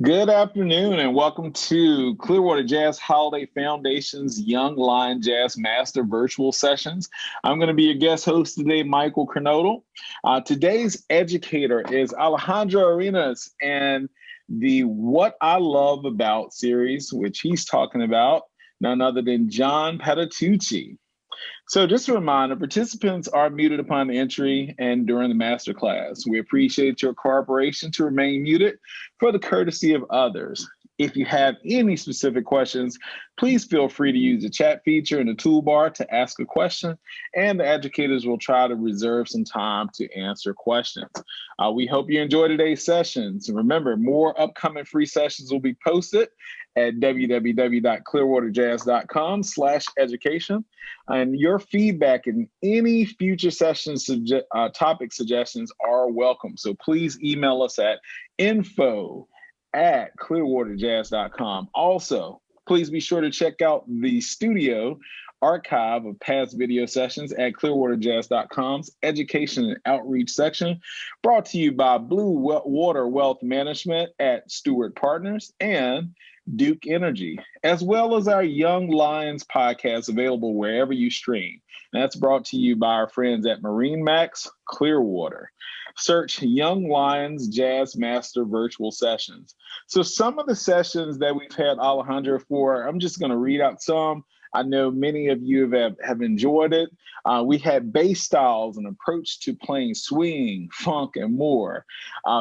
Good afternoon and welcome to Clearwater Jazz Holiday Foundation's Young Lion Jazz Master Virtual Sessions. I'm going to be your guest host today, Michael Kernodle. Today's educator is Alejandro Arenas and the What I Love About series, which he's talking about, none other than John Patitucci. So just a reminder, participants are muted upon entry and during the master class. We appreciate your cooperation to remain muted for the courtesy of others. If you have any specific questions, please feel free to use the chat feature in the toolbar to ask a question, and the educators will try to reserve some time to answer questions. We hope you enjoy today's sessions. Remember, more upcoming free sessions will be posted at www.clearwaterjazz.com/education. And your feedback and any future session topic suggestions are welcome. So please email us at info@clearwaterjazz.com. Also, please be sure to check out the studio archive of past video sessions at clearwaterjazz.com's education and outreach section, brought to you by Blue Water Wealth Management at Stewart Partners and Duke Energy, as well as our Young Lions podcast available wherever you stream. And that's brought to you by our friends at Marine Max Clearwater. Search Young Lions Jazz Master Virtual Sessions. So some of the sessions that we've had Alejandro for, I'm just going to read out some. I know many of you have enjoyed it. We had bass styles and approach to playing swing, funk, and more.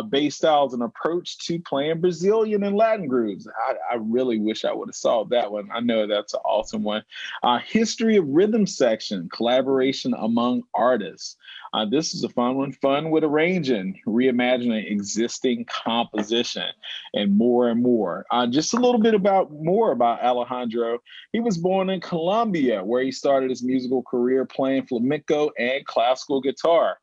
Bass styles and approach to playing Brazilian and Latin grooves. I really wish I would have saw that one. I know that's an awesome one. History of rhythm section, collaboration among artists. This is a fun one, fun with arranging, reimagining existing composition, and more. Just a little bit more about Alejandro. He was born in Colombia, where he started his musical career playing flamenco and classical guitar.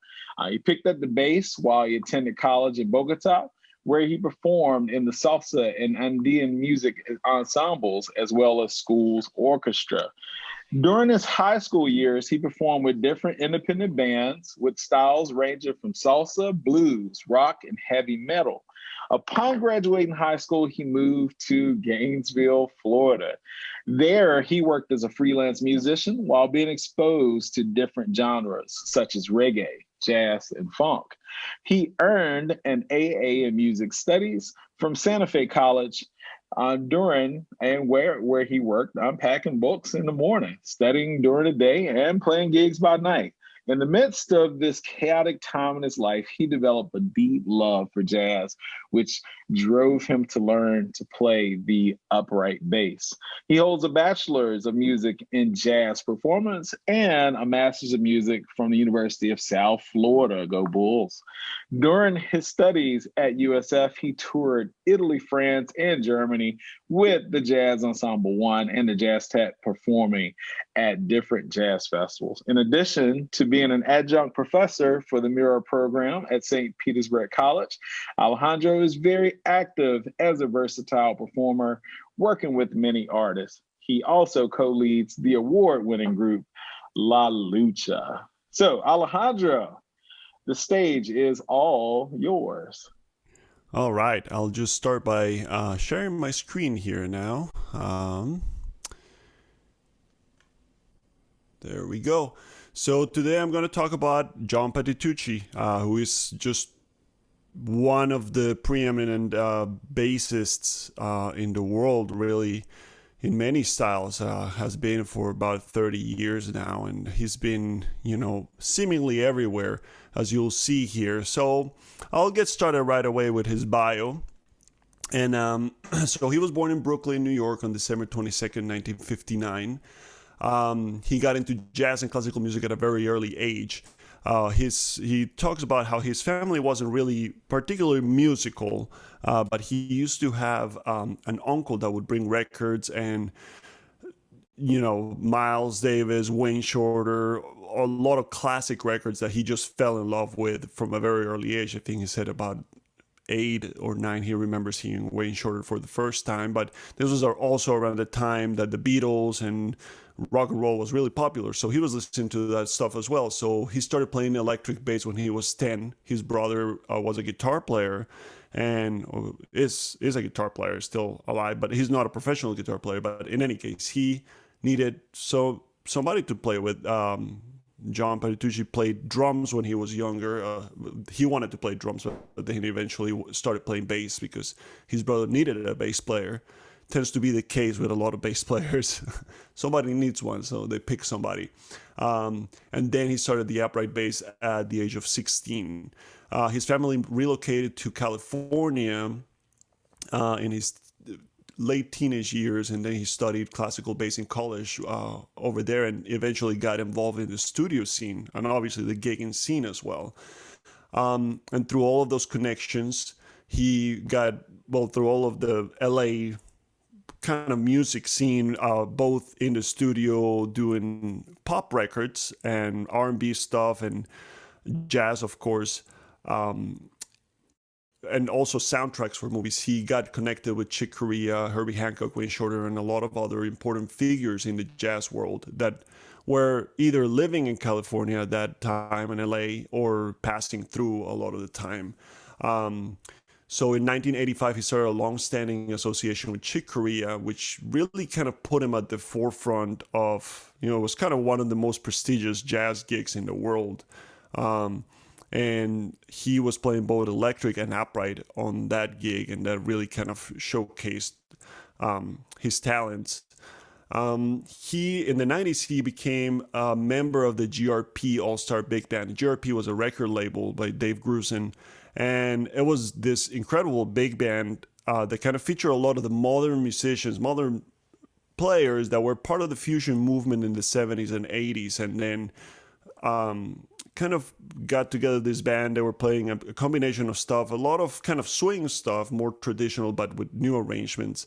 He picked up the bass while he attended college in Bogota, where he performed in the salsa and Andean music ensembles, as well as school's orchestra. During his high school years, he performed with different independent bands with styles ranging from salsa, blues, rock, and heavy metal. Upon graduating high school, he moved to Gainesville, Florida. There, he worked as a freelance musician while being exposed to different genres such as reggae, jazz, and funk. He earned an AA in music studies from Santa Fe College where he worked unpacking books in the morning, studying during the day, and playing gigs by night. In the midst of this chaotic time in his life, he developed a deep love for jazz, which drove him to learn to play the upright bass. He holds a bachelor's of music in jazz performance and a master's of music from the University of South Florida. Go Bulls. During his studies at USF, he toured Italy, France, and Germany with the Jazz Ensemble One and the Jazz Tech, performing at different jazz festivals. In addition to being an adjunct professor for the Mirror program at St. Petersburg College, Alejandro is very active as a versatile performer, working with many artists. He also co-leads the award-winning group La Lucha. So, Alejandro, the stage is all yours. All right, I'll just start by sharing my screen here now. There we go. So today I'm going to talk about John Patitucci, who is just one of the preeminent bassists in the world, really, in many styles. Has been for about 30 years now, and he's been, seemingly everywhere, as you'll see here. So I'll get started right away with his bio. And so he was born in Brooklyn, New York on December 22nd, 1959. He got into jazz and classical music at a very early age. He talks about how his family wasn't really particularly musical, but he used to have an uncle that would bring records, and Miles Davis, Wayne Shorter, a lot of classic records that he just fell in love with from a very early age. I think he said about 8 or 9 he remembers hearing Wayne Shorter for the first time. But this was also around the time that the Beatles and rock and roll was really popular. So he was listening to that stuff as well. So he started playing electric bass when he was 10. His brother was a guitar player and is a guitar player, still alive, but he's not a professional guitar player. But in any case, he needed somebody to play with. John Patitucci played drums when he was younger. He wanted to play drums, but then he eventually started playing bass because his brother needed a bass player. Tends to be the case with a lot of bass players. Somebody needs one, so they pick somebody. And then he started the upright bass at the age of 16. His family relocated to California in his late teenage years, and then he studied classical bass in college over there, and eventually got involved in the studio scene and obviously the gigging scene as well. And through all of those connections, he got, well, through all of the LA kind of music scene, both in the studio doing pop records and R&B stuff and jazz, of course, and also soundtracks for movies. He got connected with Chick Corea, Herbie Hancock, Wayne Shorter, and a lot of other important figures in the jazz world that were either living in California at that time in LA or passing through a lot of the time. So in 1985, he started a long-standing association with Chick Corea, which really kind of put him at the forefront of, it was kind of one of the most prestigious jazz gigs in the world. And he was playing both electric and upright on that gig, and that really kind of showcased his talents. He, in the 90s, he became a member of the GRP All-Star Big Band. GRP was a record label by Dave Grusin, and it was this incredible big band that kind of featured a lot of the modern musicians, modern players that were part of the fusion movement in the 70s and 80s, and then kind of got together this band. They were playing a combination of stuff, a lot of kind of swing stuff, more traditional, but with new arrangements.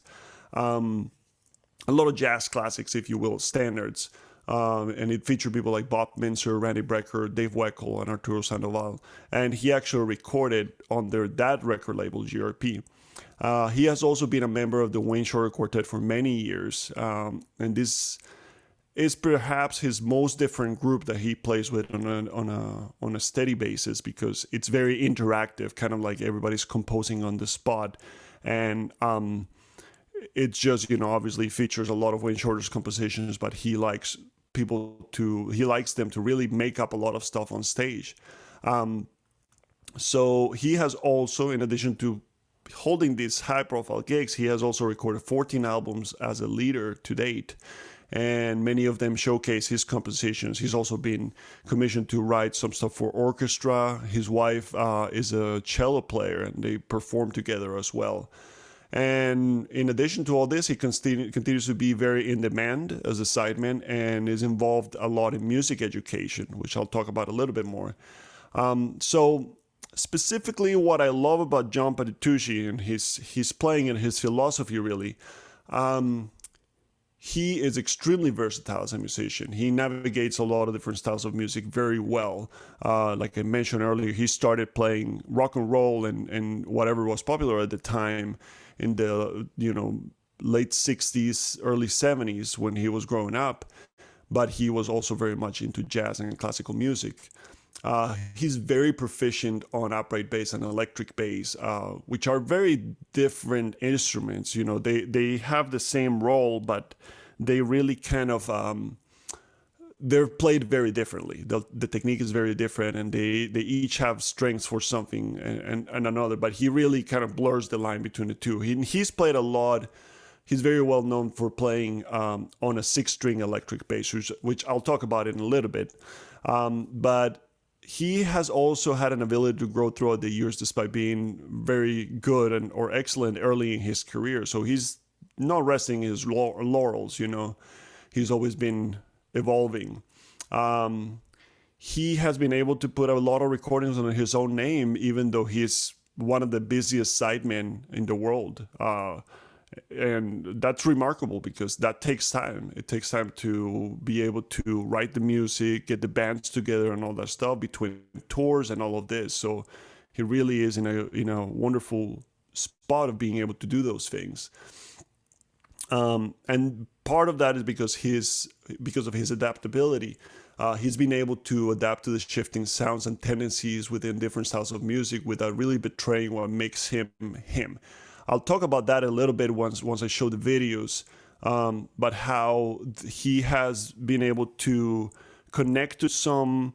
A lot of jazz classics, if you will, standards. And it featured people like Bob Mincer, Randy Brecker, Dave Weckl, and Arturo Sandoval. And he actually recorded under that record label, GRP. He has also been a member of the Wayne Shorter Quartet for many years. And this is perhaps his most different group that he plays with on a steady basis, because it's very interactive, kind of like everybody's composing on the spot. And it just, obviously features a lot of Wayne Shorter's compositions, but he likes them to really make up a lot of stuff on stage. So he has also, in addition to holding these high profile gigs, he has also recorded 14 albums as a leader to date, and many of them showcase his compositions. He's also been commissioned to write some stuff for orchestra. His wife is a cello player, and they perform together as well. And in addition to all this, he continues to be very in demand as a sideman and is involved a lot in music education, which I'll talk about a little bit more. So specifically what I love about John Patitucci and his playing and his philosophy, really, he is extremely versatile as a musician. He navigates a lot of different styles of music very well. Like I mentioned earlier, he started playing rock and roll and whatever was popular at the time in the late 60s, early 70s when he was growing up. But he was also very much into jazz and classical music. He's very proficient on upright bass and electric bass, which are very different instruments. They have the same role, but they really kind of they're played very differently. The technique is very different, and they each have strengths for something and another. But he really kind of blurs the line between the two. He's played a lot. He's very well known for playing on a 6-string electric bass, which I'll talk about in a little bit. But he has also had an ability to grow throughout the years, despite being very good or excellent early in his career. So he's not resting his laurels. He's always been evolving. He has been able to put a lot of recordings under his own name, even though he's one of the busiest sidemen in the world. And that's remarkable because that takes time. It takes time to be able to write the music, get the bands together and all that stuff between tours and all of this. So he really is in a wonderful spot of being able to do those things. And part of that is because of his adaptability. He's been able to adapt to the shifting sounds and tendencies within different styles of music without really betraying what makes him him. I'll talk about that a little bit once I show the videos, but how he has been able to connect to some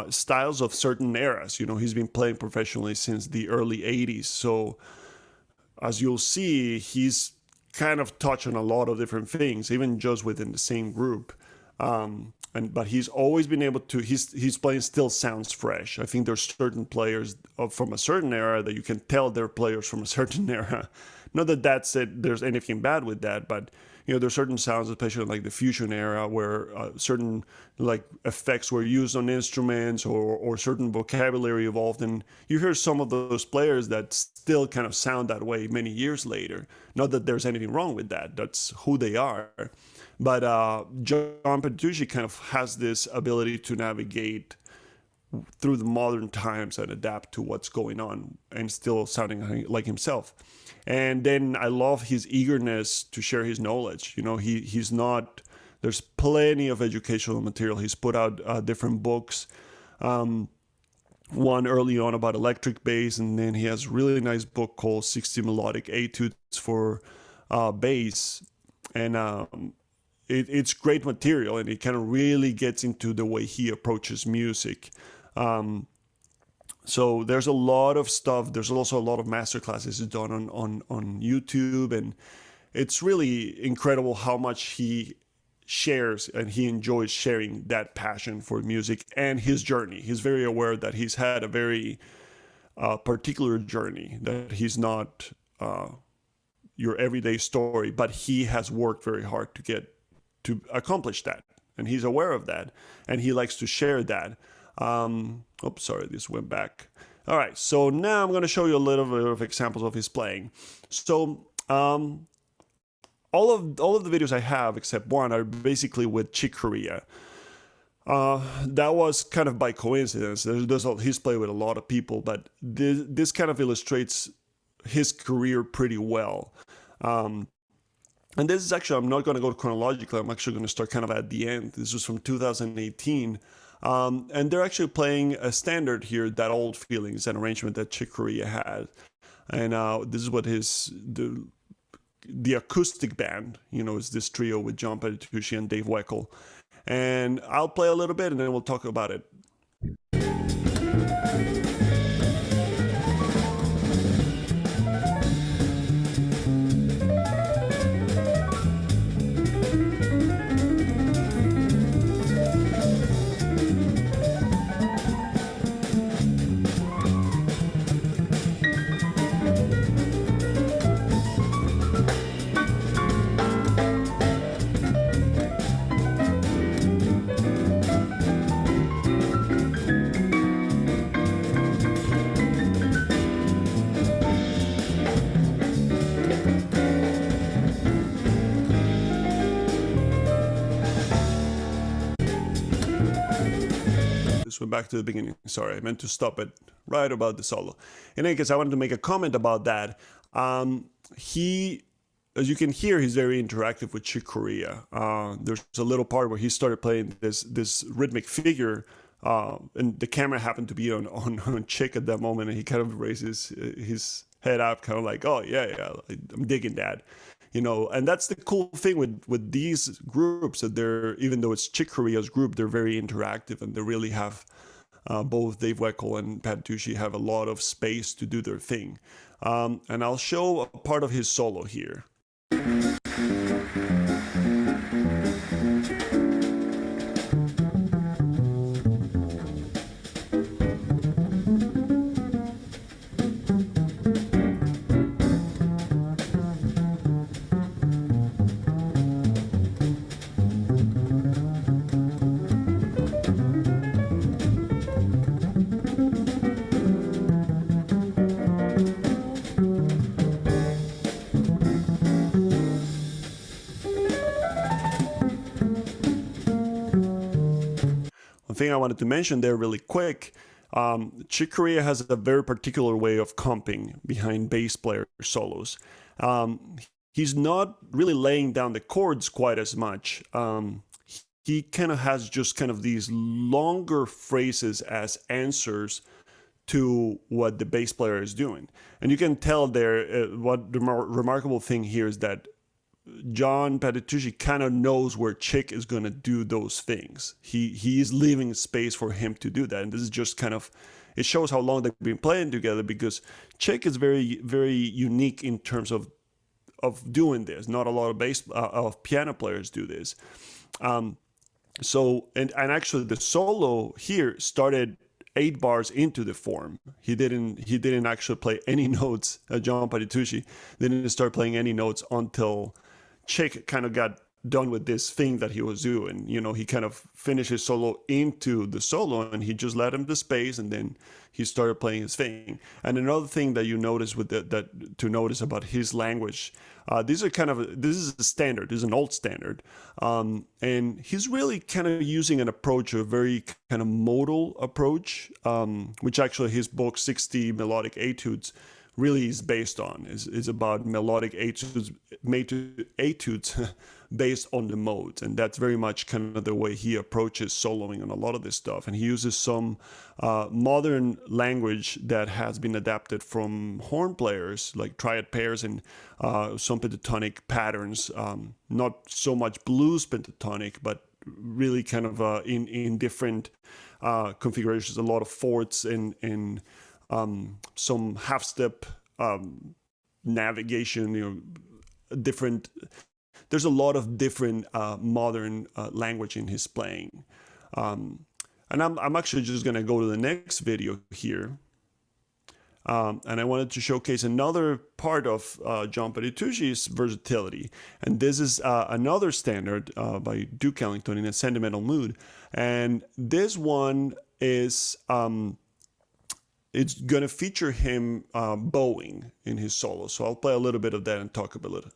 styles of certain eras. He's been playing professionally since the early 80s. So as you'll see, he's kind of touching a lot of different things, even just within the same group. But he's always been able to, his playing still sounds fresh. I think there's certain players from a certain era that you can tell they're players from a certain era. Not that there's anything bad with that, but there's certain sounds, especially like the fusion era, where certain like effects were used on instruments or certain vocabulary evolved, and you hear some of those players that still kind of sound that way many years later. Not that there's anything wrong with that. That's who they are. But John Patitucci kind of has this ability to navigate through the modern times and adapt to what's going on and still sounding like himself. And then I love his eagerness to share his knowledge. He's not, there's plenty of educational material. He's put out different books. One early on about electric bass, and then he has a really nice book called 60 Melodic Etudes for Bass. And it's great material, and it kind of really gets into the way he approaches music. So there's a lot of stuff. There's also a lot of masterclasses done on YouTube, and it's really incredible how much he shares, and he enjoys sharing that passion for music and his journey. He's very aware that he's had a very particular journey, that he's not your everyday story, but he has worked very hard to accomplish that, and he's aware of that, and he likes to share that. Oops, sorry, this went back. All right, so now I'm going to show you a little bit of examples of his playing. So all of the videos I have, except one, are basically with Chick Corea. That was kind of by coincidence. He's played with a lot of people, but this kind of illustrates his career pretty well. And this is actually, I'm not going to go chronologically. I'm actually going to start kind of at the end. This was from 2018. And they're actually playing a standard here, That Old Feeling, is an arrangement that Chick Corea had. And this is what the acoustic band, is this trio with John Patitucci and Dave Weckl. And I'll play a little bit and then we'll talk about it. Went back to the beginning. Sorry, I meant to stop it right about the solo. In any case, I wanted to make a comment about that. He, as you can hear, he's very interactive with Chick Corea. There's a little part where he started playing this rhythmic figure, and the camera happened to be on Chick at that moment, and he kind of raises his head up, kind of like, oh yeah, I'm digging that. And that's the cool thing with these groups, that they're, even though it's Chick Corea's group, they're very interactive, and they really have, both Dave Weckl and Patitucci have a lot of space to do their thing. And I'll show a part of his solo here. Thing I wanted to mention there really quick, Chick Corea has a very particular way of comping behind bass player solos. he's not really laying down the chords quite as much. He kind of has just kind of these longer phrases as answers to what the bass player is doing. And you can tell there, what the remarkable thing here is that John Patitucci kind of knows where Chick is going to do those things. He is leaving space for him to do that. And this is just kind of, it shows how long they've been playing together, because Chick is very, very unique in terms of doing this. Not a lot of piano players do this. So actually the solo here started 8 bars into the form. He didn't actually play any notes. John Patitucci didn't start playing any notes until Chick kind of got done with this thing that he was doing. You know, he kind of finished his solo into the solo, and he just let him the space, and then he started playing his thing. And another thing that you notice to notice about his language, this is a standard, this is an old standard, and he's really kind of using an approach, a very kind of modal approach, which actually his book 60 Melodic Etudes really is based on, is about melodic etudes based on the modes. And that's very much kind of the way he approaches soloing on a lot of this stuff. And he uses some modern language that has been adapted from horn players, like triad pairs and some pentatonic patterns, not so much blues pentatonic, but really kind of in different configurations, a lot of fourths and some half step navigation, different. There's a lot of different modern language in his playing. And I'm actually just going to go to the next video here. And I wanted to showcase another part of John Patitucci's versatility. And this is another standard by Duke Ellington in a sentimental mood. And this one is, it's going to feature him bowing in his solo. So I'll play a little bit of that and talk about it.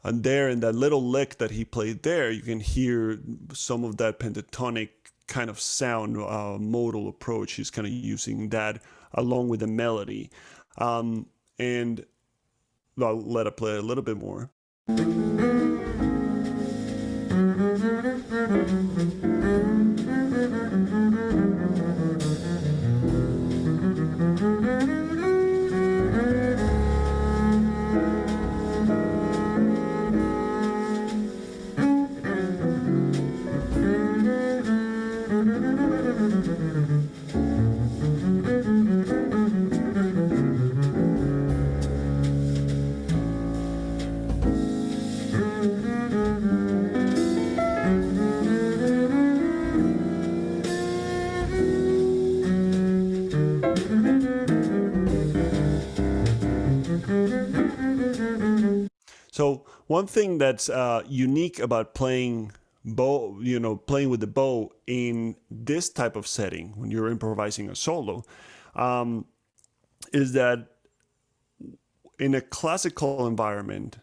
And there, in that little lick that he played there, you can hear some of that pentatonic kind of sound, modal approach. He's kind of using that along with the melody. And I'll let it play a little bit more. So one thing that's unique about playing bow, playing with the bow in this type of setting when you're improvising a solo, is that in a classical environment,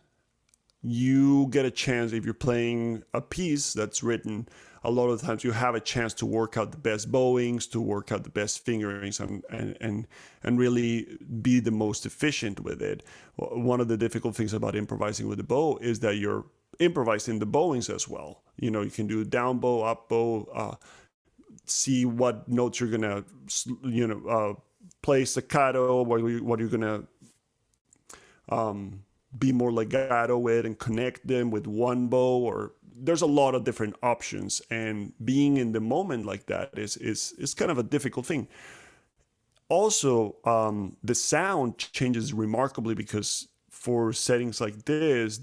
you get a chance, if you're playing a piece that's written, a lot of the times you have a chance to work out the best bowings, to work out the best fingerings, and really be the most efficient with it. One of the difficult things about improvising with the bow is that you're improvising the bowings as well. You can do down bow, up bow, see what notes you're gonna, play staccato, what you're gonna be more legato with, and connect them with one bow, or there's a lot of different options, and being in the moment like that is kind of a difficult thing. Also, the sound changes remarkably, because for settings like this,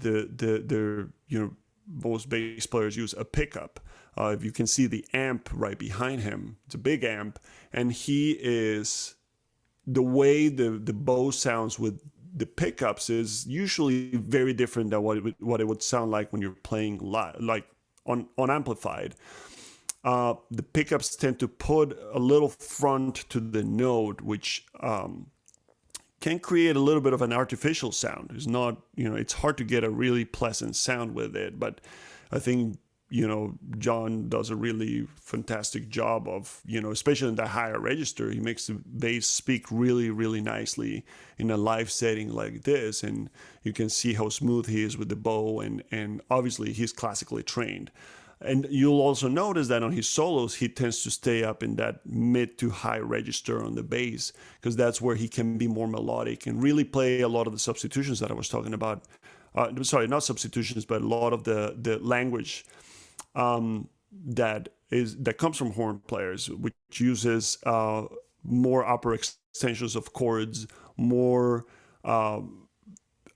most bass players use a pickup. If you can see the amp right behind him, it's a big amp, and the way the bow sounds with the pickups is usually very different than what it would sound like when you're playing live, like on amplified. the pickups tend to put a little front to the note, which can create a little bit of an artificial sound. It's not, it's hard to get a really pleasant sound with it, but I think, John does a really fantastic job of, especially in the higher register, he makes the bass speak really, really nicely in a live setting like this. And you can see how smooth he is with the bow, and obviously he's classically trained. And you'll also notice that on his solos, he tends to stay up in that mid to high register on the bass, because that's where he can be more melodic and really play a lot of the substitutions that I was talking about. Sorry, not substitutions, but a lot of the language that comes from horn players, which uses more upper extensions of chords, more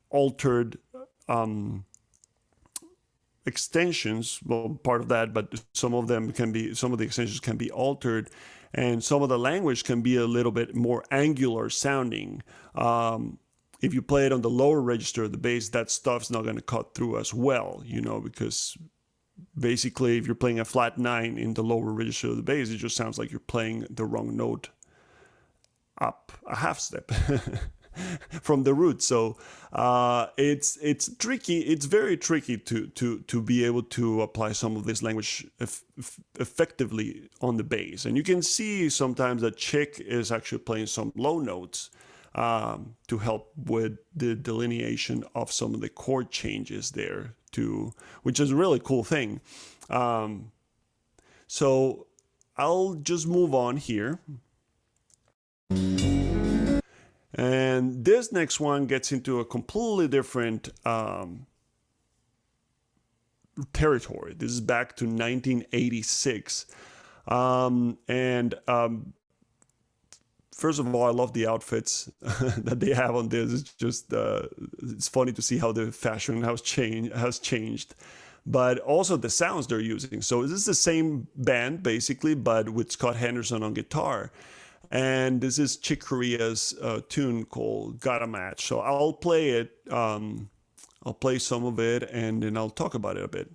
altered extensions. Well, part of that, but some of the extensions can be altered, and some of the language can be a little bit more angular sounding. If you play it on the lower register of the bass, that stuff's not going to cut through as well, because basically if you're playing a flat 9 in the lower register of the bass, it just sounds like you're playing the wrong note up a half step from the root. So it's tricky. It's very tricky to be able to apply some of this language effectively on the bass. And you can see sometimes that Chick is actually playing some low notes to help with the delineation of some of the chord changes there too, which is a really cool thing. So I'll just move on here. And this next one gets into a completely different territory. This is back to 1986. First of all, I love the outfits that they have on this. It's just, it's funny to see how the fashion has changed. But also the sounds they're using. So this is the same band, basically, but with Scott Henderson on guitar. And this is Chick Corea's tune called Gotta Match. So I'll play it. I'll play some of it, and then I'll talk about it a bit.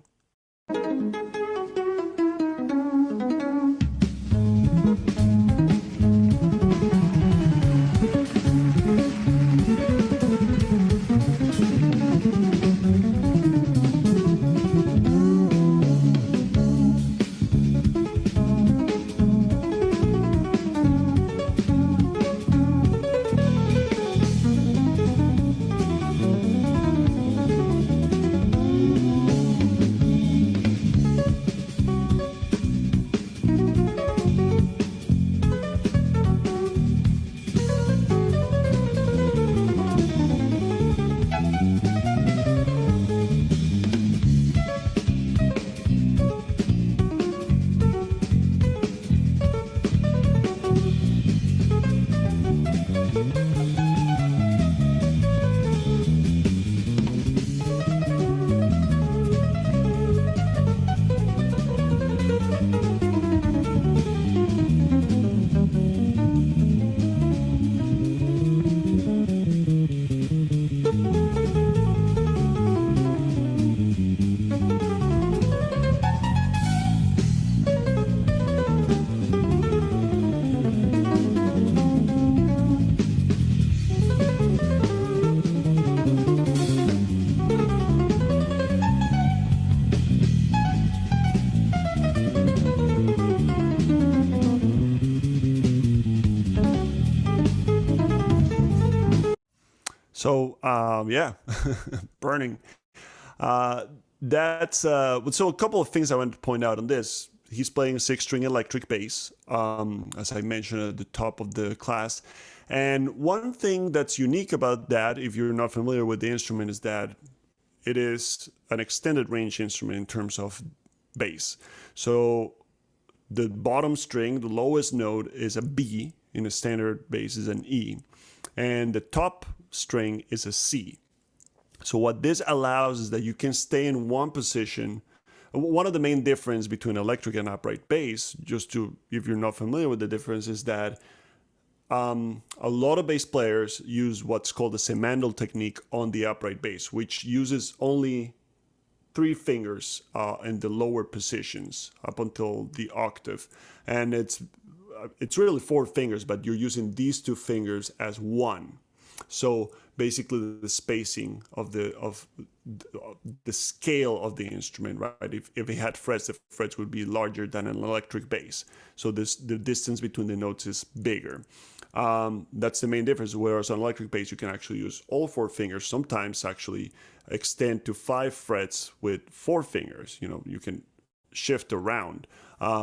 So yeah, burning. That's so a couple of things I want to point out on this. He's playing a 6-string electric bass, as I mentioned at the top of the class. And one thing that's unique about that, if you're not familiar with the instrument, is that it is an extended range instrument in terms of bass. So the bottom string, the lowest note, is a B. In a standard bass is an E. And the top string is a C. So what this allows is that you can stay in one position. One of the main difference between electric and upright bass, just to, if you're not familiar with the difference, is that a lot of bass players use what's called the Cemental Technique on the upright bass, which uses only three fingers in the lower positions up until the octave, and it's really four fingers, but you're using these two fingers as one. So basically, the spacing of the scale of the instrument, right? If it had frets, the frets would be larger than an electric bass. So the distance between the notes is bigger. That's the main difference. Whereas on electric bass, you can actually use all four fingers. Sometimes actually extend to 5 frets with 4 fingers. You can shift around.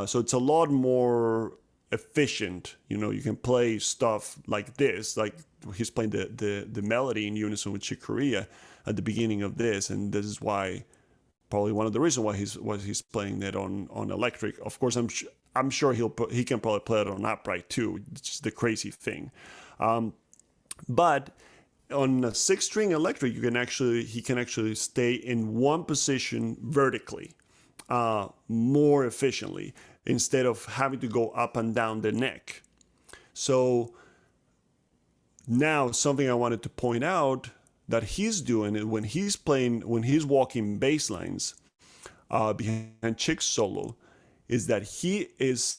So it's a lot more efficient. You can play stuff like this, like he's playing the melody in unison with Chick Corea at the beginning of this, and this is why, probably one of the reasons why he's playing that on electric. Of course, I'm sure he can probably play it on upright too. It's just the crazy thing. But on a 6-string electric, he can actually stay in one position vertically more efficiently, instead of having to go up and down the neck. So now something I wanted to point out that he's doing when he's walking bass lines behind Chick's solo, is that he is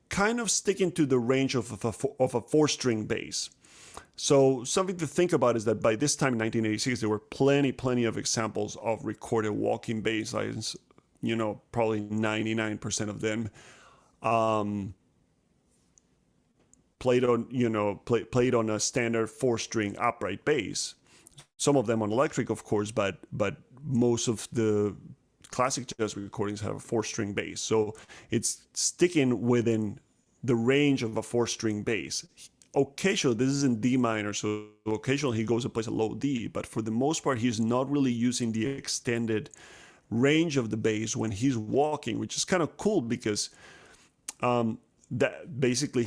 kind of sticking to the range of a 4-string bass. So something to think about is that by this time in 1986, there were plenty of examples of recorded walking bass lines. Probably 99% of them played on a standard 4-string upright bass. Some of them on electric, of course, but most of the classic jazz recordings have a 4-string bass. So it's sticking within the range of a 4-string bass. Occasionally, this is in D minor, so occasionally he goes and plays a low D, but for the most part, he's not really using the extended range of the bass when he's walking, which is kind of cool, because that basically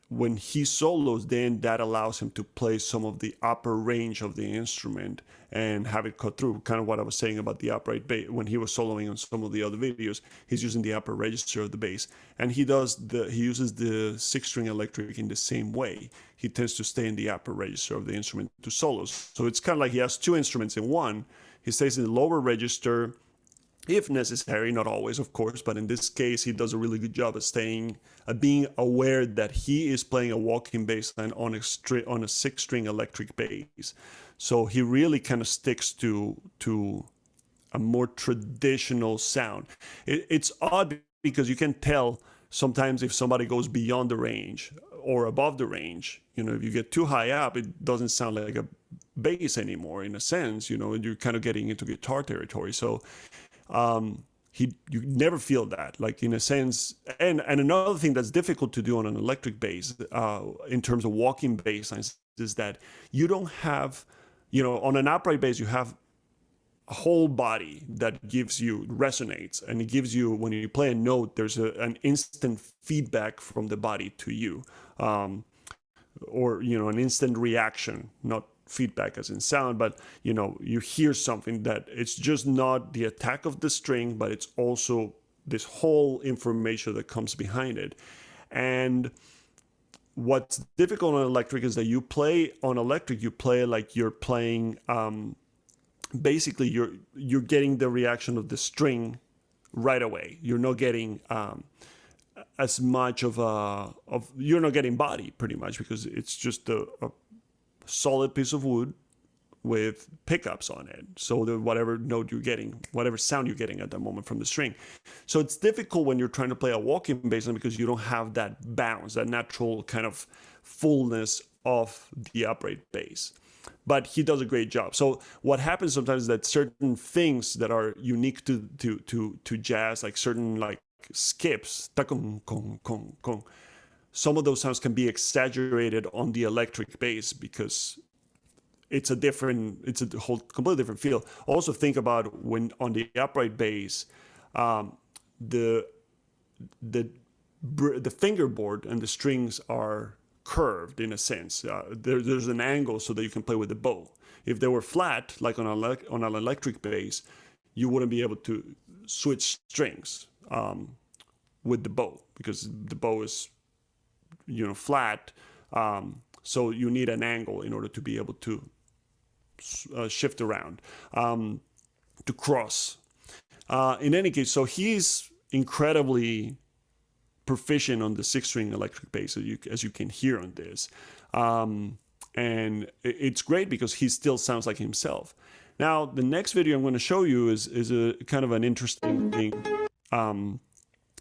when he solos, then that allows him to play some of the upper range of the instrument and have it cut through. Kind of what I was saying about the upright bass. When he was soloing on some of the other videos, he's using the upper register of the bass, and he uses the 6-string electric in the same way. He tends to stay in the upper register of the instrument to solos. So it's kind of like he has 2 instruments in one. He stays in the lower register if necessary, not always, of course, but in this case, he does a really good job at being aware that he is playing a walking bass line on a 6-string electric bass. So he really kind of sticks to a more traditional sound. It's odd because you can tell sometimes if somebody goes beyond the range or above the range. If you get too high up, it doesn't sound like a bass anymore, in a sense. You're kind of getting into guitar territory. So you never feel that, like, in a sense. And another thing that's difficult to do on an electric bass, in terms of walking bass lines, is that you don't have, on an upright bass, you have a whole body that resonates, and it gives you, when you play a note, there's an instant feedback from the body to you, or an instant reaction, not feedback as in sound, but you hear something that it's just not the attack of the string, but it's also this whole information that comes behind it. And what's difficult on electric is that you play like you're playing, basically you're getting the reaction of the string right away. You're not getting as much you're not getting body, pretty much, because it's just a solid piece of wood with pickups on it. So whatever note you're getting, whatever sound you're getting at that moment from the string. So it's difficult when you're trying to play a walking bass line, because you don't have that bounce, that natural kind of fullness of the upright bass. But he does a great job. So what happens sometimes is that certain things that are unique to jazz, like certain like skips, ta-kong, kong, kong, kong, some of those sounds can be exaggerated on the electric bass because it's a whole completely different feel. Also think about when on the upright bass, the fingerboard and the strings are curved in a sense. There's an angle so that you can play with the bow. If they were flat, like on an electric bass, you wouldn't be able to switch strings with the bow, because the bow is flat, so you need an angle in order to be able to shift around. to cross. In any case, so he's incredibly proficient on the 6-string electric bass, as you can hear on this. And it's great because he still sounds like himself. Now, the next video I'm going to show you is a kind of an interesting thing.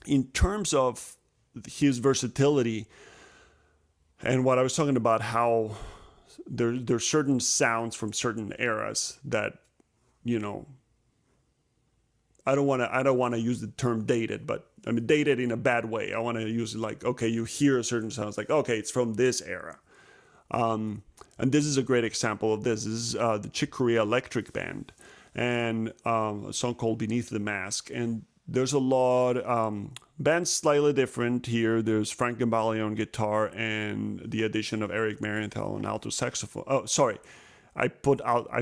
In terms of his versatility and what I was talking about, how there's certain sounds from certain eras that, you know, I don't want to use the term dated, but I mean dated in a bad way. I want to use it like, okay, you hear a certain sound, it's like, okay, it's from this era. And this is a great example of this. This is the Chick Corea Electric Band, and a song called Beneath the Mask. And there's a lot, bands slightly different here. There's Frank Gambale on guitar and the addition of Eric Marienthal on alto saxophone. Oh, sorry. I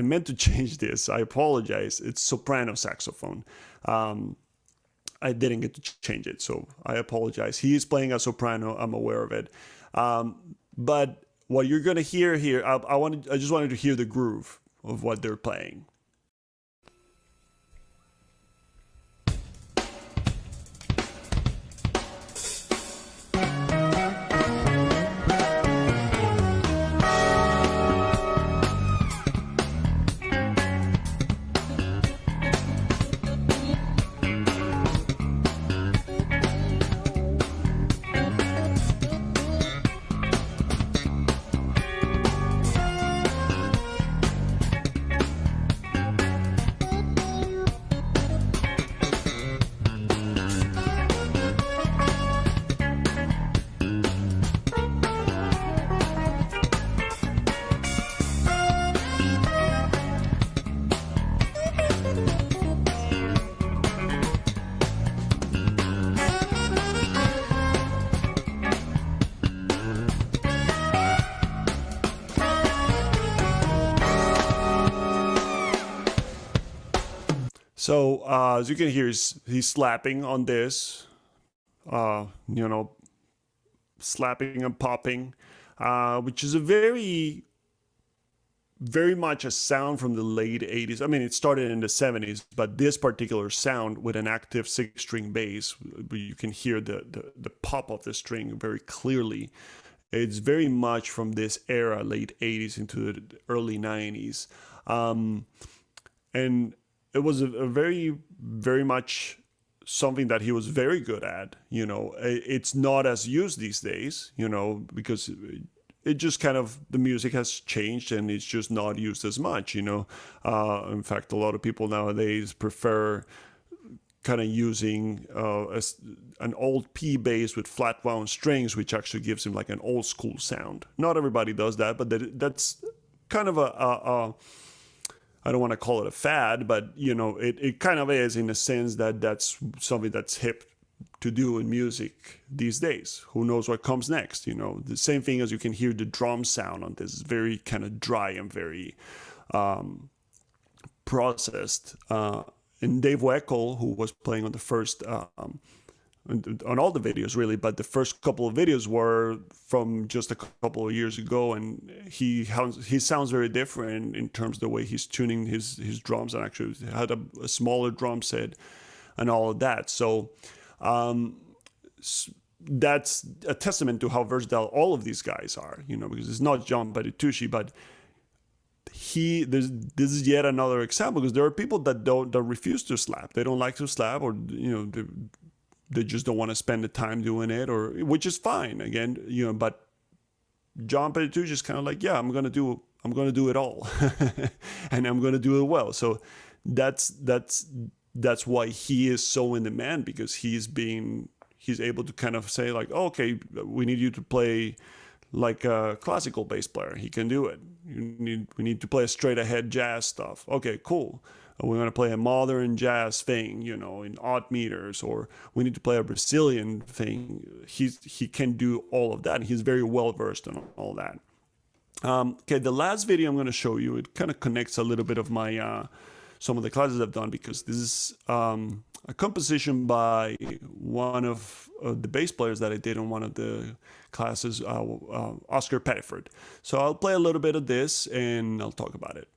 meant to change this. I apologize. It's soprano saxophone. I didn't get to change it, so I apologize. He is playing a soprano. I'm aware of it. But what you're going to hear here, I just wanted to hear the groove of what they're playing. So as you can hear, he's slapping on this, you know, slapping and popping, which is a very much a sound from the late 80s. I mean, it started in the 70s, but this particular sound with an active 6-string bass, you can hear the pop of the string very clearly. It's very much from this era, late 80s into the early 90s. And it was a very much something that he was very good at. You know, it's not as used these days, you know, because it just kind of, the music has changed and it's just not used as much, you know. In fact, a lot of people nowadays prefer kind of using an old P bass with flat wound strings, which actually gives him like an old school sound. Not everybody does that, but that's kind of I don't want to call it a fad, but you know, it kind of is, in a sense that that's something that's hip to do in music these days. Who knows what comes next? You know, the same thing as you can hear the drum sound on this is very kind of dry and very processed. And Dave Weckl, who was playing on the first, on all the videos really, but the first couple of videos were from just a couple of years ago, and he sounds very different in terms of the way he's tuning his drums, and actually had a smaller drum set and all of that. So that's a testament to how versatile all of these guys are, you know, because it's not John Patitucci, but this is yet another example, because there are people that refuse to slap. They don't like to slap, or you know, they just don't want to spend the time doing it, or which is fine again, you know. But John Patitucci is kind of like, yeah, I'm gonna do it all, and I'm gonna do it well. So that's why he is so in demand, because he's able to kind of say like, oh, okay, we need you to play like a classical bass player. He can do it. We need to play a straight ahead jazz stuff. Okay, cool. We're going to play a modern jazz thing, you know, in odd meters, or we need to play a Brazilian thing. He can do all of that. He's very well versed in all that. Okay, the last video I'm going to show you, it kind of connects a little bit of my some of the classes I've done, because this is a composition by one of the bass players that I did on one of the classes, Oscar Pettiford. So I'll play a little bit of this and I'll talk about it.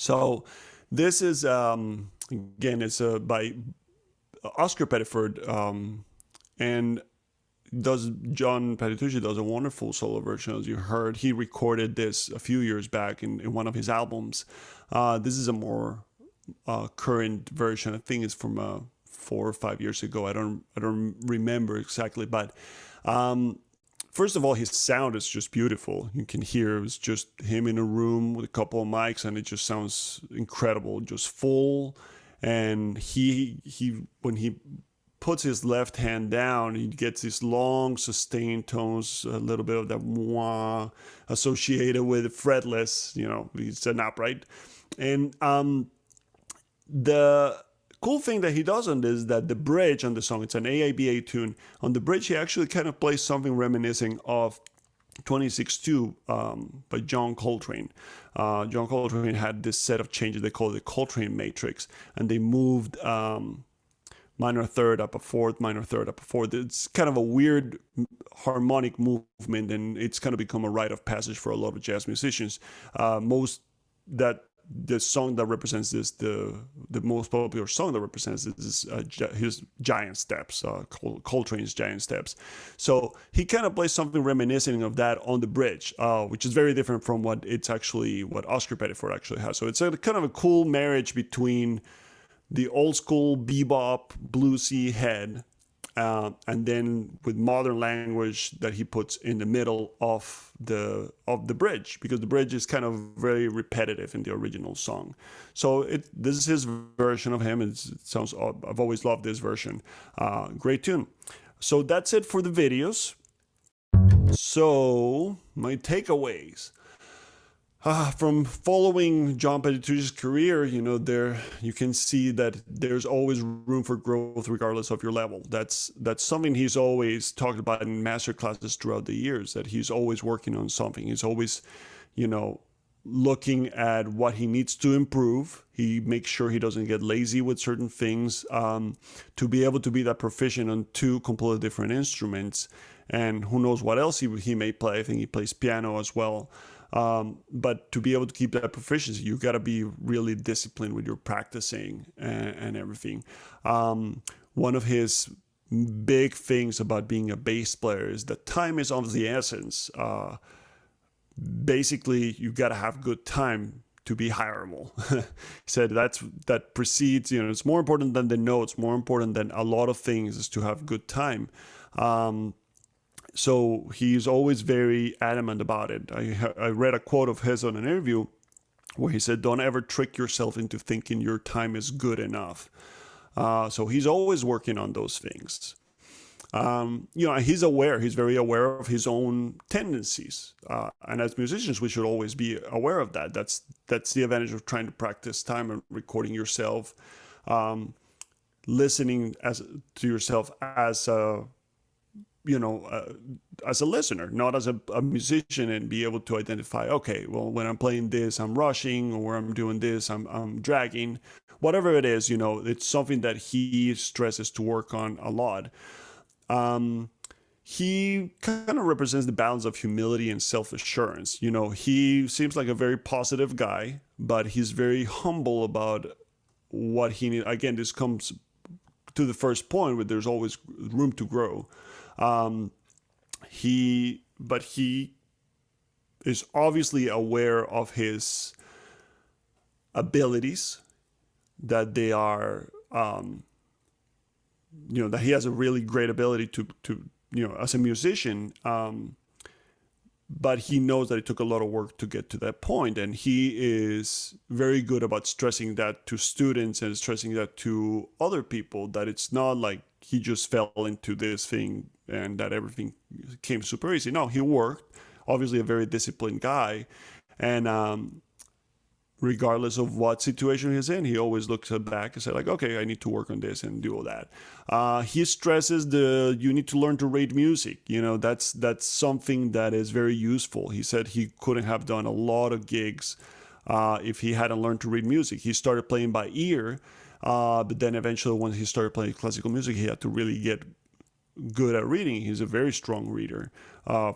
So this is, again, it's by Oscar Pettiford, and John Patitucci does a wonderful solo version, as you heard. He recorded this a few years back in one of his albums. This is a more current version. I think it's from 4 or 5 years ago. I don't remember exactly, but first of all, his sound is just beautiful. You can hear it's just him in a room with a couple of mics, and it just sounds incredible, just full. And he when he puts his left hand down, he gets these long sustained tones, a little bit of that wah associated with fretless, it's an upright. And the cool thing that he does on this is that the bridge on the song, it's an AIBA tune. On the bridge, he actually kind of plays something reminiscing of 26-2 by John Coltrane. John Coltrane had this set of changes they call the Coltrane matrix, and they moved minor third up a fourth, minor third up a fourth. It's kind of a weird harmonic movement, and it's kind of become a rite of passage for a lot of jazz musicians. The song that represents this, the most popular song that represents this is his Giant Steps, Coltrane's Giant Steps. So he kind of plays something reminiscent of that on the bridge, which is very different from what Oscar Pettiford actually has. So it's a kind of a cool marriage between the old school bebop bluesy head, and then with modern language that he puts in the middle of the bridge, because the bridge is kind of very repetitive in the original song. So this is his version of him. It sounds, I've always loved this version. Great tune. So that's it for the videos. So my takeaways. From following John Patitucci's career, you can see that there's always room for growth regardless of your level. That's something he's always talked about in master classes throughout the years, that he's always working on something. He's always, looking at what he needs to improve. He makes sure he doesn't get lazy with certain things, to be able to be that proficient on 2 completely different instruments. And who knows what else he may play. I think he plays piano as well. But to be able to keep that proficiency, you got to be really disciplined with your practicing and everything. One of his big things about being a bass player is that time is of the essence. Basically, you got to have good time to be hireable. He said that precedes, it's more important than the notes, more important than a lot of things is to have good time. So he's always very adamant about it. I read a quote of his on an interview where he said, "Don't ever trick yourself into thinking your time is good enough." So he's always working on those things. He's very aware of his own tendencies. And as musicians, we should always be aware of that. That's the advantage of trying to practice time and recording yourself, listening to yourself as a listener, not as a musician, and be able to identify, okay, well, when I'm playing this, I'm rushing, or when I'm doing this, I'm dragging, whatever it is, it's something that he stresses to work on a lot. He kind of represents the balance of humility and self-assurance. He seems like a very positive guy, but he's very humble about what he needs. Again, this comes to the first point where there's always room to grow. He is obviously aware of his abilities, that they are, that he has a really great ability to as a musician, but he knows that it took a lot of work to get to that point, and he is very good about stressing that to students and stressing that to other people, that it's not like he just fell into this thing and that everything came super easy. No, he worked, obviously a very disciplined guy, and regardless of what situation he's in, he always looks back and says, like, okay, I need to work on this and do all that. He stresses you need to learn to read music. That's something that is very useful. He said he couldn't have done a lot of gigs if he hadn't learned to read music. He started playing by ear, but then eventually when he started playing classical music, he had to really get good at reading. He's a very strong reader,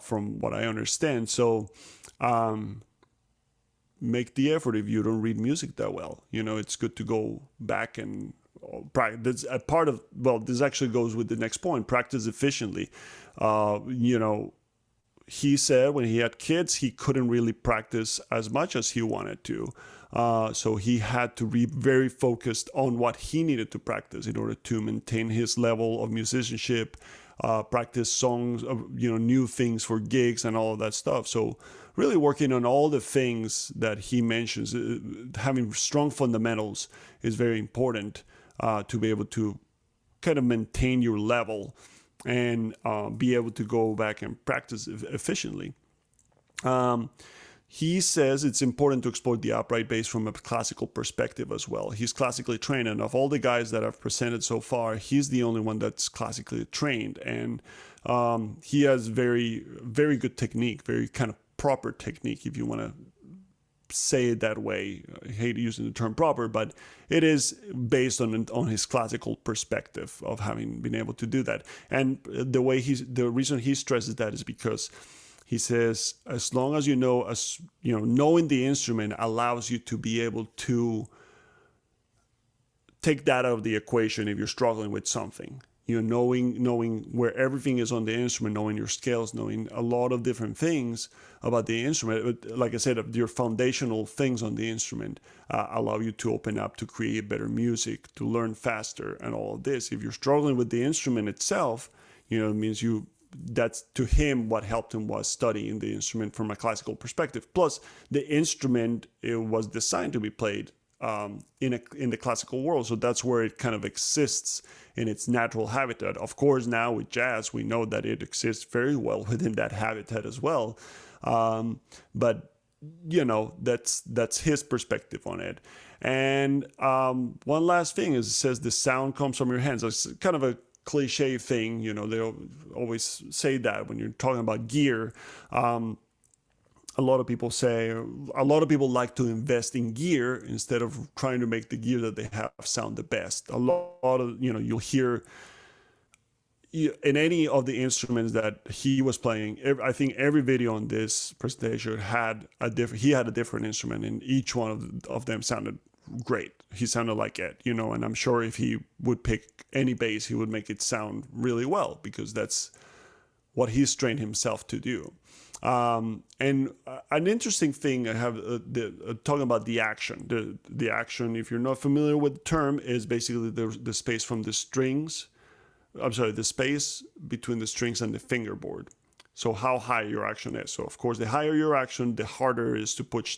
from what I understand. So, make the effort if you don't read music that well. You know, it's good to go back and practice. A part of, well, this actually goes with the next point: practice efficiently. You know, he said when he had kids, he couldn't really practice as much as he wanted to. So he had to be very focused on what he needed to practice in order to maintain his level of musicianship, practice songs, you know, new things for gigs and all of that stuff. So really working on all the things that he mentions, having strong fundamentals is very important to be able to kind of maintain your level and be able to go back and practice efficiently. He says it's important to explore the upright bass from a classical perspective as well. He's classically trained, and of all the guys that I've presented so far, he's the only one that's classically trained. And he has very, very good technique, very kind of proper technique, if you want to say it that way. I hate using the term proper, but it is based on his classical perspective of having been able to do that. And the reason he stresses that is because he says, as long as you know, knowing the instrument allows you to be able to take that out of the equation if you're struggling with something. You know, knowing where everything is on the instrument, knowing your scales, knowing a lot of different things about the instrument. Like I said, your foundational things on the instrument allow you to open up, to create better music, to learn faster, and all of this. If you're struggling with the instrument itself, you know, it means that's to him what helped him was studying the instrument from a classical perspective. Plus, the instrument, it was designed to be played in the classical world, so that's where it kind of exists in its natural habitat. Of course, now with jazz, we know that it exists very well within that habitat as well. But you know, that's his perspective on it. And one last thing is, it says the sound comes from your hands. It's kind of a cliche thing, you know, they always say that when you're talking about gear. A lot of people like to invest in gear instead of trying to make the gear that they have sound the best. A lot of, you know, you'll hear in any of the instruments that he was playing, I think every video on this presentation had a different instrument, and each one of them sounded great. He sounded like it, you know, and I'm sure if he would pick any bass, he would make it sound really well, because that's what he's trained himself to do. And an interesting thing I have talking about the action. The action, if you're not familiar with the term, is basically the space from the strings. The space between the strings and the fingerboard. So how high your action is. So of course, the higher your action, the harder it is to push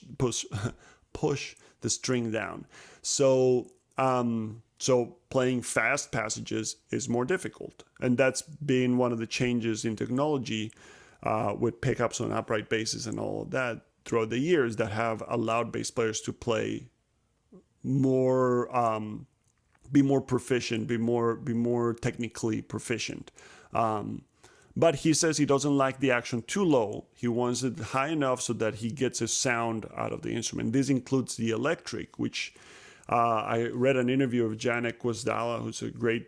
the string down. So playing fast passages is more difficult, and that's been one of the changes in technology with pickups on upright basses and all of that throughout the years, that have allowed bass players to play more, be more proficient, be more technically proficient. But he says he doesn't like the action too low. He wants it high enough so that he gets a sound out of the instrument. This includes the electric, which I read an interview of Janek Gwizdala, who's a great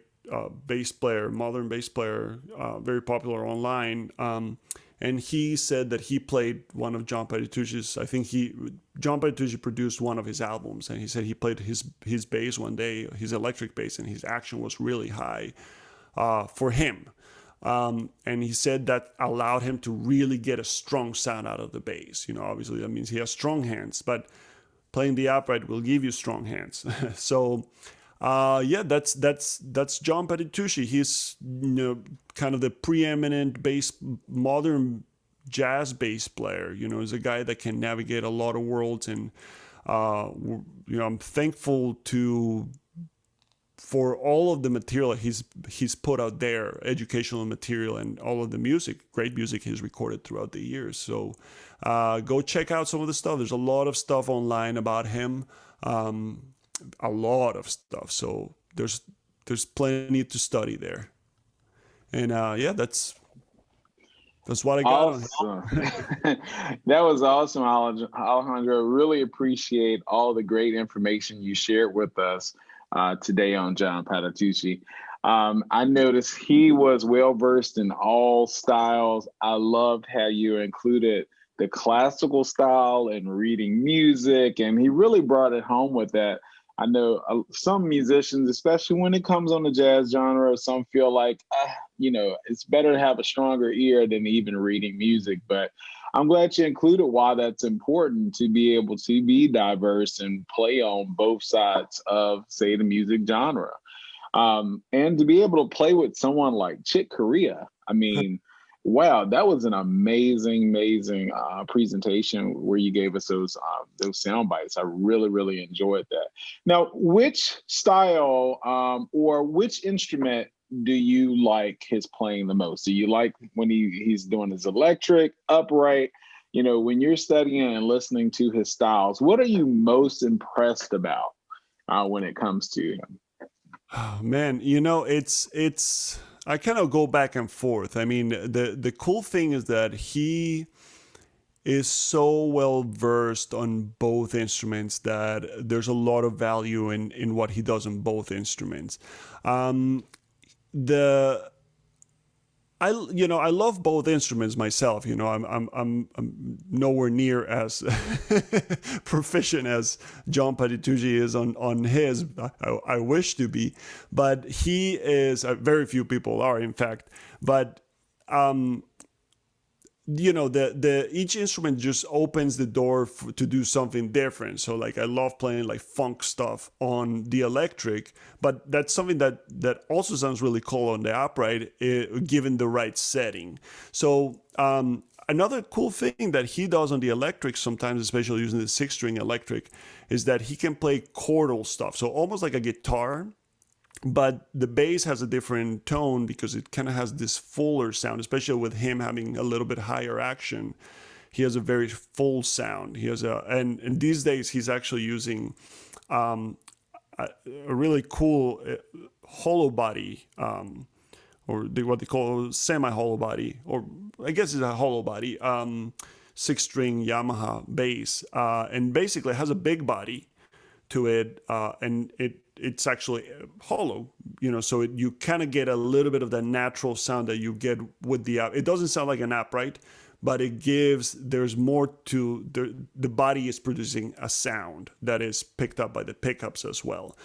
bass player, modern bass player, very popular online. And he said that he played one of John Patitucci's, John Patitucci produced one of his albums, and he said he played his bass one day, his electric bass, and his action was really high for him. And he said that allowed him to really get a strong sound out of the bass. You know, obviously that means he has strong hands, but playing the upright will give you strong hands. So, that's John Patitucci. He's, you know, kind of the preeminent modern jazz bass player. You know, he's a guy that can navigate a lot of worlds, and you know, I'm thankful for all of the material he's put out there, educational material, and all of the music, great music he's recorded throughout the years. So go check out some of the stuff. There's a lot of stuff online about him, a lot of stuff. So there's plenty to study there. And that's what I got. Awesome. That was awesome, Alejandro. Really appreciate all the great information you shared with us today on John Patitucci. I noticed he was well versed in all styles. I loved how you included the classical style and reading music, and he really brought it home with that. I know some musicians, especially when it comes on the jazz genre, some feel like, it's better to have a stronger ear than even reading music. But I'm glad you included why that's important, to be able to be diverse and play on both sides of, say, the music genre. And to be able to play with someone like Chick Corea. I mean, wow, that was an amazing presentation where you gave us those sound bites. I really, really enjoyed that. Now, which style or which instrument do you like his playing the most? Do you like when he's doing his electric, upright? When you're studying and listening to his styles, what are you most impressed about when it comes to him? Oh, man, it's I kind of go back and forth. I mean, the cool thing is that he is so well versed on both instruments that there's a lot of value in what he does on both instruments. The I love both instruments myself. I'm nowhere near as proficient as John Patitucci is on his. I wish to be, but he is. Very few people are, in fact. But the each instrument just opens the door to do something different. So like I love playing like funk stuff on the electric, but that's something that also sounds really cool on the upright, given the right setting. So another cool thing that he does on the electric sometimes, especially using the 6-string electric, is that he can play chordal stuff, so almost like a guitar, but the bass has a different tone because it kind of has this fuller sound, especially with him having a little bit higher action. He has a very full sound. He has and these days he's actually using a really cool hollow body, or what they call semi-hollow body, or I guess it's a hollow body, 6-string Yamaha bass, and basically it has a big body to it, and it's actually hollow, so you kind of get a little bit of the natural sound that you get with the app. It doesn't sound like an upright, but there's more to the body is producing a sound that is picked up by the pickups as well.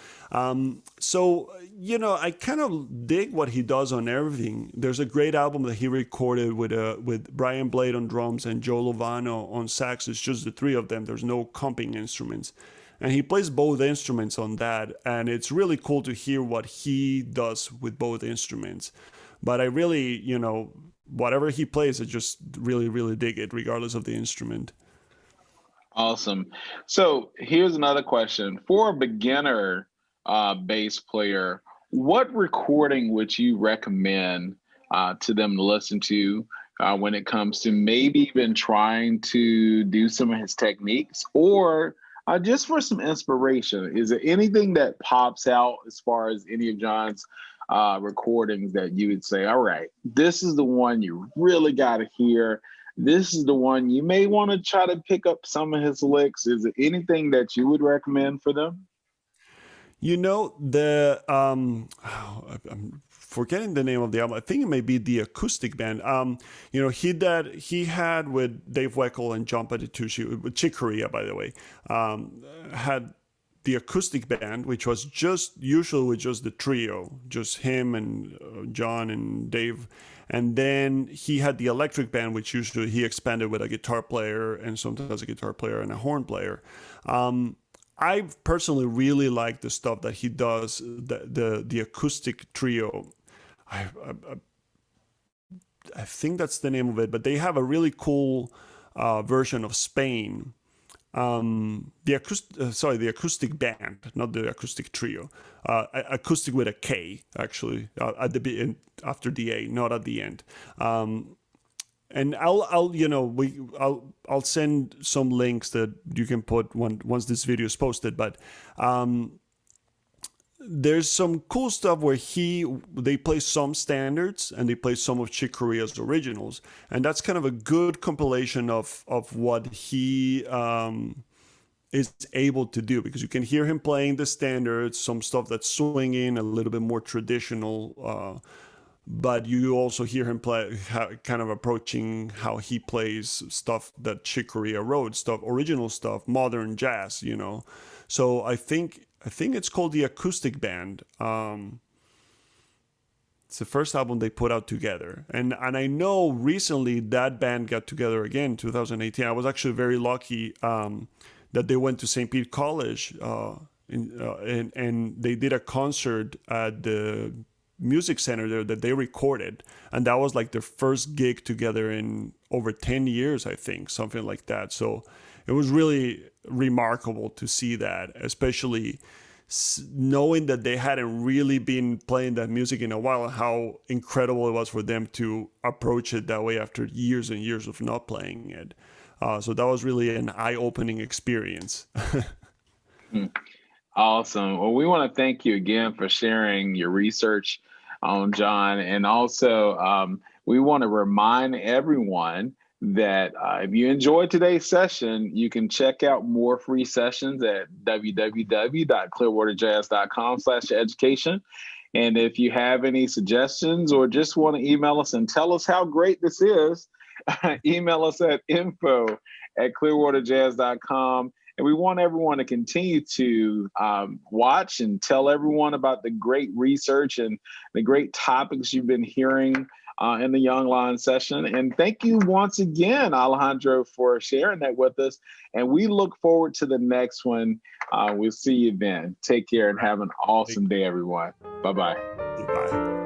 So I kind of dig what he does on everything. There's a great album that he recorded with Brian Blade on drums and Joe Lovano on sax. It's just the three of them. There's no comping instruments. And he plays both instruments on that, and it's really cool to hear what he does with both instruments. But I really, whatever he plays, I just really, really dig it, regardless of the instrument. Awesome. So here's another question. For a beginner bass player, what recording would you recommend to them to listen to when it comes to maybe even trying to do some of his techniques, or just for some inspiration? Is there anything that pops out as far as any of John's recordings that you would say, all right, this is the one you really got to hear? This is the one you may want to try to pick up some of his licks. Is there anything that you would recommend for them? I'm forgetting the name of the album. I think it may be the acoustic band. He had with Dave Weckl and John Patitucci, with Chick Corea, by the way, had the acoustic band, which was usually with just the trio, just him and John and Dave. And then he had the electric band, which usually he expanded with a guitar player and sometimes a guitar player and a horn player. I personally really like the stuff that he does, the acoustic trio. I think that's the name of it, but they have a really cool version of Spain. The acoustic band, not the acoustic trio. Acoustic with a K, actually, at the end, after the A, not at the end. And I'll send some links that you can put once this video is posted. But there's some cool stuff where they play some standards and they play some of Chick Corea's originals, and that's kind of a good compilation of what he is able to do, because you can hear him playing the standards, some stuff that's swinging, a little bit more traditional but you also hear him play, kind of approaching how he plays stuff that Chick Corea wrote, stuff, original stuff, modern jazz, you know. So I think it's called the Acoustic Band. It's the first album they put out together, and I know recently that band got together again, 2018. I was actually very lucky that they went to St. Pete College, and they did a concert at the music center there that they recorded, and that was like their first gig together in over 10 years, I think, something like that. So it was really remarkable to see that, especially knowing that they hadn't really been playing that music in a while, and how incredible it was for them to approach it that way after years and years of not playing it. So that was really an eye-opening experience. Awesome. Well, we want to thank you again for sharing your research on John. And also, we want to remind everyone that if you enjoyed today's session, you can check out more free sessions at www.clearwaterjazz.com/education. And if you have any suggestions or just want to email us and tell us how great this is, email us at info@clearwaterjazz.com. And we want everyone to continue to watch and tell everyone about the great research and the great topics you've been hearing in the Young Line session. And thank you once again, Alejandro, for sharing that with us. And we look forward to the next one. We'll see you then. Take care and have an awesome day, everyone. Bye-bye. Bye.